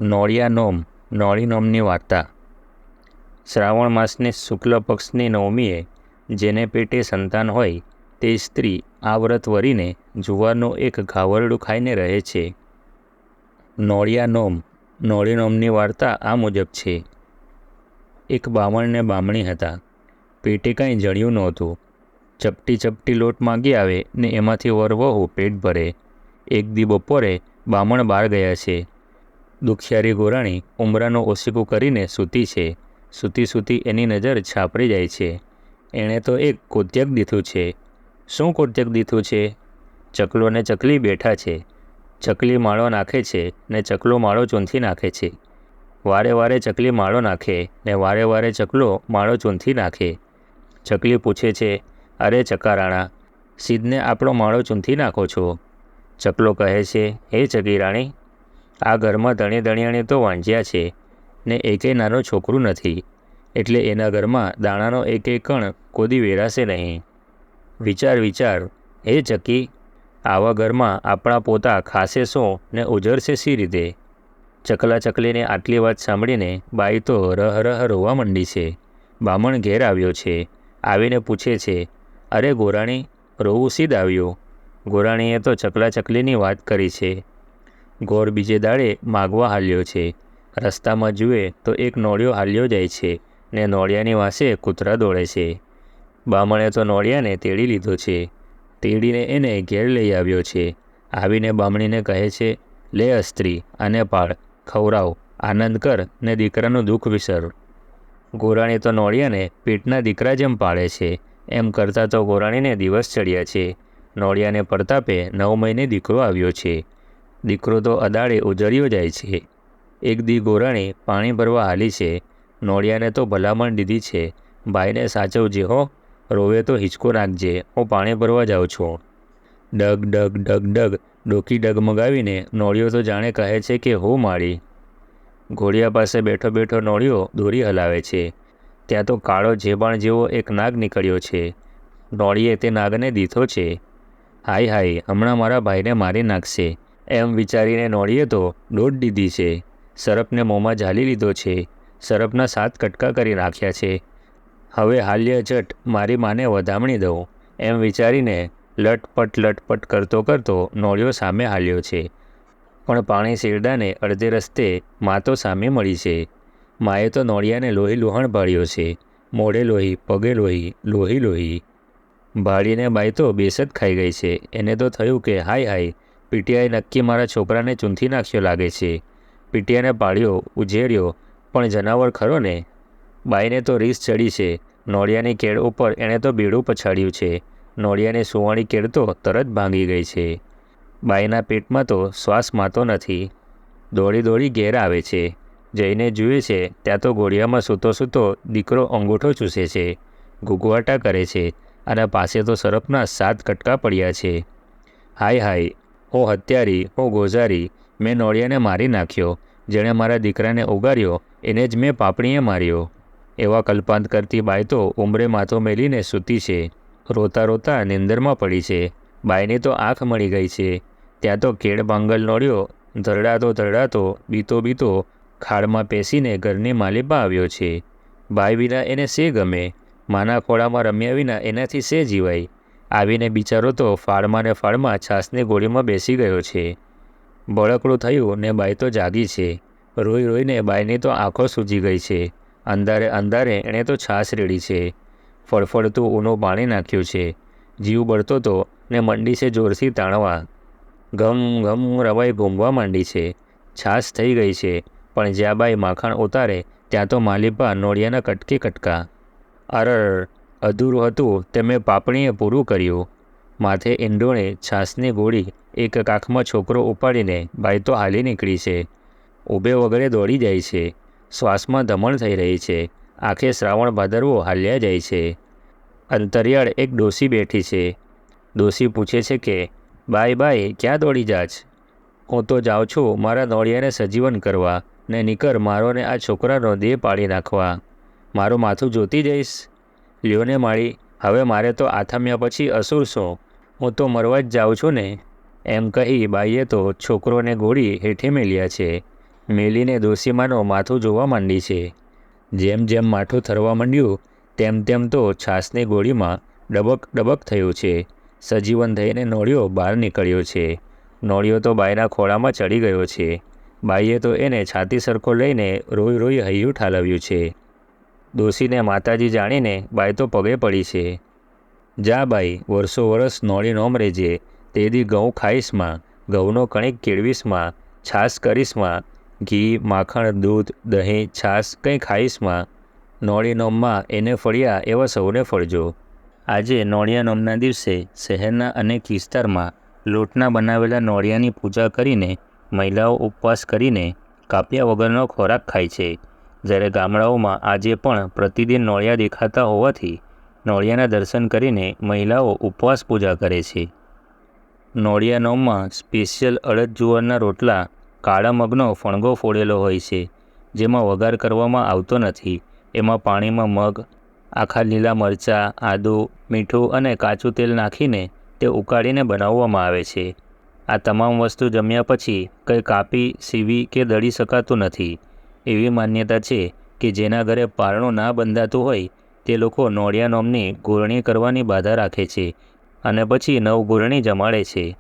નોળિયા નોમ નોળી નોમની વાર્તા। શ્રાવણ માસની શુક્લ પક્ષની નવમીએ જેને પેટે સંતાન હોય તે સ્ત્રી આ વ્રત વરીને જુવારનું એક ઘાવરડું ખાઈને રહે છે। નોળિયા નોમ નોળી નોમની વાર્તા આ મુજબ છે। એક બામણ ને બામણી હતા। પેટે કાંઈ જળ્યું નહોતું। ચપટી ચપટી લોટ માગી આવે ને એમાંથી વરવહુ પેટ ભરે। એક દી બપોરે બામણ બહાર ગયા છે। દુખિયારી ગોરાણી ઉંબરાનું ઓસીકું કરીને સૂતી છે। સૂતી સૂતી એની નજર છાપરી જાય છે। એણે તો એક કોત્યક દીધું છે। શું કોત્યક દીધું છે? ચકલો ને ચકલી બેઠા છે। ચકલી માળો નાખે છે ને ચકલો માળો ચૂંથી નાખે છે। વારે વારે ચકલી માળો નાખે ને વારે વારે ચકલો માળો ચૂંથી નાખે। ચકલી પૂછે છે, અરે ચકારાણા, સીધને આપણો માળો ચૂંથી નાખો છો? ચકલો કહે છે, હે ચકી રાણી, આ ઘરમાં ધણી ધણિયાણી તો વાંજ્યા છે ને એકેય નાનો છોકરું નથી, એટલે એના ઘરમાં દાણાનો એકેય કણ કોદી વેરાશે નહીં। વિચાર વિચાર, હે ચકી, આવા ઘરમાં આપણા પોતા ખાશે શું ને ઉજરશે શી રીતે? ચકલા ચકલીને આટલી વાત સાંભળીને બાઈ તો રહ રહ રોવા માંડી છે। બામણ ઘેર આવ્યો છે। આવીને પૂછે છે, અરે ગોરાણી, રોવું સીદ આવ્યું? ગોરાણીએ તો ચકલા ચકલીની વાત કરી છે। ગોર બીજે દાડે માગવા હાલ્યો છે। રસ્તામાં જુએ તો એક નોળિયો હાલ્યો જાય છે ને નોળિયાની વાંસે કૂતરા દોડે છે। બામણે તો નોળિયાને તેડી લીધો છે। તેડીને એને ઘેર લઈ આવ્યો છે। આવીને બામણીને કહે છે, લે અસ્ત્રી, આને પાળ, ખવરાવ, આનંદ કર ને દીકરાનું દુઃખ વિસર। ગોરાણી તો નોળિયાને પેટના દીકરા જેમ પાળે છે। એમ કરતાં તો ગોરાણીને દિવસ ચડ્યા છે। નોળિયાને પ્રતાપે 9 મહિને દીકરો આવ્યો છે। દીકરો તો અદાળે ઉજળ્યો જાય છે। એક દી ગોરાણી પાણી ભરવા હાલી છે। નોળિયાને તો ભલામણ દીધી છે, ભાઈને સાચવજે હો, રોવે તો હિંચકો નાખજે, હું પાણી ભરવા જાઉં છું। ડગ ડગ ડગ ડગ ડોકી ડગમગાવીને નોળિયો તો જાણે કહે છે કે હો માળી। ઘોડિયા પાસે બેઠો બેઠો નોળિયો દોરી હલાવે છે। ત્યાં તો કાળો જેબાણ જેવો એક નાગ નીકળ્યો છે। નોળિયે તે નાગને દીધો છે। હાય હાય, હમણાં મારા ભાઈને મારી નાખશે, એમ વિચારીને નોળિયે તો દોટ દીધી છે। સરપને મોંમાં ઝાલી લીધો છે। સરપના 7 કટકા કરી નાખ્યા છે। હવે હાલ્ય જટ મારી માને વધામણી દઉં, એમ વિચારીને લટપટ કરતો કરતો નોળિયો સામે હાલ્યો છે। પણ પાણી શેરડાને અડધે રસ્તે મા તો સામે મળી છે। માએ તો નોળિયાને લોહી લુહાણ ભાળ્યો છે। મોઢે લોહી, પગે લોહી, લોહી લોહી। ભાળીને બાઈ તો બેસત ખાઈ ગઈ છે। એને તો થયું કે હાય હાય, પીટિયાએ નક્કી મારા છોકરાને ચૂંથી નાખ્યો લાગે છે। પીટિયાને પાળ્યો, ઉછેર્યો, પણ જનાવર ખરો ને। બાઈને તો રીસ ચડી છે। નોળિયાની કેળ ઉપર એણે તો બેડું પછાડ્યું છે। નોળિયાની સુવાળી કેળ તો તરત ભાંગી ગઈ છે। બાઈના પેટમાં તો શ્વાસ માતો નથી। દોડી દોડી ઘેર આવે છે। જઈને જુએ છે ત્યાં તો ઘોડિયામાં સૂતો સૂતો દીકરો અંગૂઠો ચૂસે છે, ઘૂઘવાટા કરે છે, અને પાસે તો સરપના 7 કટકા પડ્યા છે। હાય હાય, હો હત્યારી, હો ગોઝારી, મેં નોળિયાને મારી નાખ્યો। જેણે મારા દીકરાને ઉગાર્યો એને જ મેં પાપણીએ માર્યો। એવા કલ્પાંત કરતી બાઈ તો ઉંબરે માથો મેલીને સૂતી છે। રોતા રોતા નિંદરમાં પડી છે। બાઈની તો આંખ મળી ગઈ છે। ત્યાં તો કેળ ભાંગલ નોળિયો ધરડાતો બીતો બીતો ખાડમાં પેસીને ઘરની માલિપા આવ્યો છે। બાઈ વિના એને શે ગમે? માના ખોળામાં રમ્યા વિના એનાથી શે જીવાય? આવીને બિચારો તો ફાળમાં ને ફાળમાં છાસની ગોળીમાં બેસી ગયો છે। બળકડું થયું ને બાઈ તો જાગી છે। રોઈ રોઈને બાઈની તો આંખો સૂજી ગઈ છે। અંધારે અંધારે એણે તો છાસ રેડી છે। ફળફળતું ઊનું પાણી નાખ્યું છે। જીવ બળતો તો ને મંડી છે જોરથી તાણવા। ઘમ ઘમ રવાઈ ઘૂમવા માંડી છે। છાસ થઈ ગઈ છે, પણ જ્યાં બાઈ માખણ ઉતારે ત્યાં તો માલિપા નોળિયાના કટકે કટકા। અરર, અધૂરું હતું તે મેં પાપણીએ પૂરું કર્યું। માથે ઈંડોળે છાસની ગોળી, એક કાખમાં છોકરો ઉપાડીને બાઈ તો હાલી નીકળી છે। ઊભે વગડે દોડી જાય છે। શ્વાસમાં ધમણ થઈ રહી છે। આંખે શ્રાવણ ભાદરવો હાલ્યા જાય છે। અંતરિયાળ એક ડોસી બેઠી છે। ડોસી પૂછે છે કે, બાઈ બાઈ, ક્યાં દોડી જાચ? હું તો જાઉં છું મારા નોળિયાને સજીવન કરવા, ને નીકર મારો ને આ છોકરાનો દેહ પાડી નાખવા। મારું માથું જોતી જઈશ? લ્યો ને માળી, હવે મારે તો આથમ્યા પછી અસુર શું? હું તો મરવા જ જાઉં છું ને। એમ કહી બાઈએ તો છોકરોને ગોળી હેઠે મેલ્યા છે। મેલીને ડોશીમાનું માથું જોવા માંડી છે. જેમ જેમ માથું થરવા માંડ્યું તેમ તેમ તો છાસની ગોળીમાં ડબક ડબક થયું છે. સજીવન થઈને નોળિયો બહાર નીકળ્યો છે. નોળિયો તો બાઈના ખોળામાં ચડી ગયો છે. બાઈએ તો એને છાતી સરખો લઈને રોઈ રોઈ હૈયું ઠાલવ્યું છે. ડોશીને માતાજી જાણીને બાઈ તો પગે પડી છે. જા બાઈ, વર્ષો વરસ નોળી નોમ રેજે. તેદી ઘઉં ખાઈશમાં, ઘઉંનો કણીક કેળવીશમાં, છાશ કરીશમાં, ઘી, માખણ, દૂધ, દહીં, છાશ કંઈ ખાઈશમાં. નોળી નોમમાં એને ફળ્યા એવા સૌને ફળજો. આજે નોળિયા નોમના દિવસે શહેરના અનેક વિસ્તારમાં લોટના બનાવેલા નોળિયાની પૂજા કરીને મહિલાઓ ઉપવાસ કરીને કાપ્યા વગરનો ખોરાક ખાય છે. જ્યારે ગામડાઓમાં આજે પણ પ્રતિદિન નોળિયા દેખાતા હોવાથી નોળિયાના દર્શન કરીને મહિલાઓ ઉપવાસ પૂજા કરે છે. નોળિયા નોમમાં સ્પેશિયલ અડદ જુવારના રોટલા કાળા મગનો ફણગો ફોડેલો હોય છે, જેમાં વઘાર કરવામાં આવતો નથી. એમાં પાણીમાં મગ, આખા લીલા મરચાં, આદું, મીઠું અને કાચું તેલ નાખીને તે ઉકાળીને બનાવવામાં આવે છે. આ તમામ વસ્તુ જમ્યા પછી કંઈ કાપી, સીવી કે દળી શકાતું નથી. એવી માન્યતા છે કે જેના ઘરે પારણું ના બંધાતું હોય તે લોકો નોળિયા નોમની ગોળણી કરવાની બાધા રાખે છે અને પછી નવગોળણી જમાડે છે.